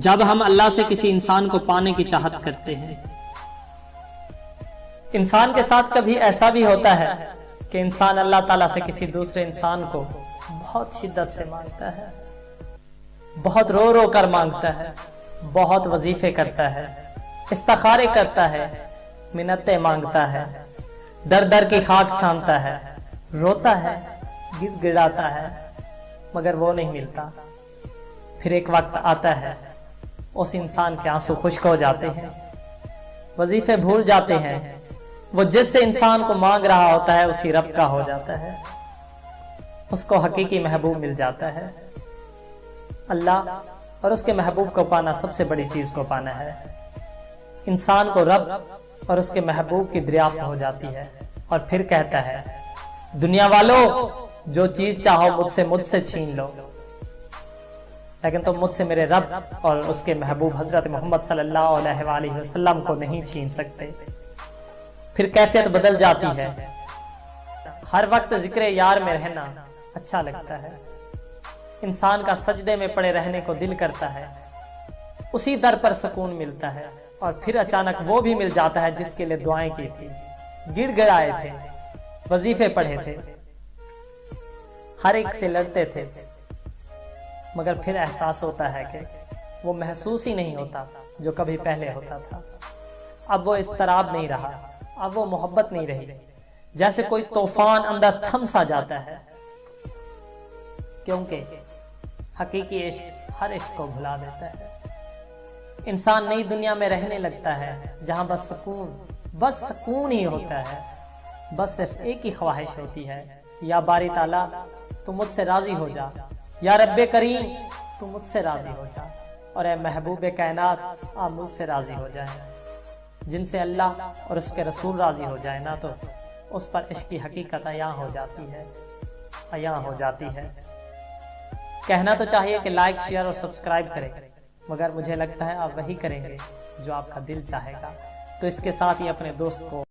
جب ہم اللہ سے کسی انسان کو پانے کی چاہت کرتے ہیں، انسان کے ساتھ کبھی ایسا بھی ہوتا ہے کہ انسان اللہ تعالیٰ سے کسی دوسرے انسان کو بہت شدت سے مانگتا ہے، بہت رو رو کر مانگتا ہے، بہت وظیفے کرتا ہے، استخارے کرتا ہے، منتیں مانگتا ہے، در در کی خاک چھانتا ہے، روتا ہے، گر گڑاتا ہے، مگر وہ نہیں ملتا۔ پھر ایک وقت آتا ہے اس انسان کے آنسو خشک ہو جاتے ہیں، وظیفے بھول جاتے ہیں، وہ جس سے انسان کو مانگ رہا ہوتا ہے اسی رب کا ہو جاتا ہے، اس کو حقیقی محبوب مل جاتا ہے۔ اللہ اور اس کے محبوب کو پانا سب سے بڑی چیز کو پانا ہے۔ انسان کو رب اور اس کے محبوب کی دریافت ہو جاتی ہے اور پھر کہتا ہے، دنیا والو جو چیز چاہو مجھ سے چھین لو، لیکن تم مجھ سے میرے رب اور اس کے محبوب حضرت محمد صلی اللہ علیہ وآلہ وسلم کو نہیں چھین سکتے۔ پھر کیفیت بدل جاتی ہے، ہر وقت ذکر یار میں رہنا اچھا لگتا ہے، انسان کا سجدے میں پڑے رہنے کو دل کرتا ہے، اسی در پر سکون ملتا ہے، اور پھر اچانک وہ بھی مل جاتا ہے جس کے لیے دعائیں کی تھی، گڑ گڑائے تھے، وظیفے پڑھے تھے، ہر ایک سے لڑتے تھے، مگر پھر احساس ہوتا ہے کہ وہ محسوس ہی نہیں ہوتا جو کبھی پہلے ہوتا تھا۔ اب وہ اضطراب نہیں رہا، اب وہ محبت نہیں رہی، جیسے کوئی طوفان اندر تھم سا جاتا ہے، کیونکہ حقیقی عشق ہر عشق کو بھلا دیتا ہے۔ انسان نئی دنیا میں رہنے لگتا ہے جہاں بس سکون ہی ہوتا ہے، بس صرف ایک ہی خواہش ہوتی ہے، یا باری تعالیٰ تو مجھ سے راضی ہو جا، یا رب کریم تو مجھ سے راضی ہو جا، اور اے محبوب کائنات آپ مجھ سے راضی ہو جائیں۔ جن سے اللہ اور اس کے رسول راضی ہو جائے نا، تو اس پر عشق کی حقیقت عیاں ہو جاتی ہے۔ کہنا تو چاہیے کہ لائک، شیئر اور سبسکرائب کریں، مگر مجھے لگتا ہے آپ وہی کریں گے جو آپ کا دل چاہے گا۔ تو اس کے ساتھ ہی اپنے دوست کو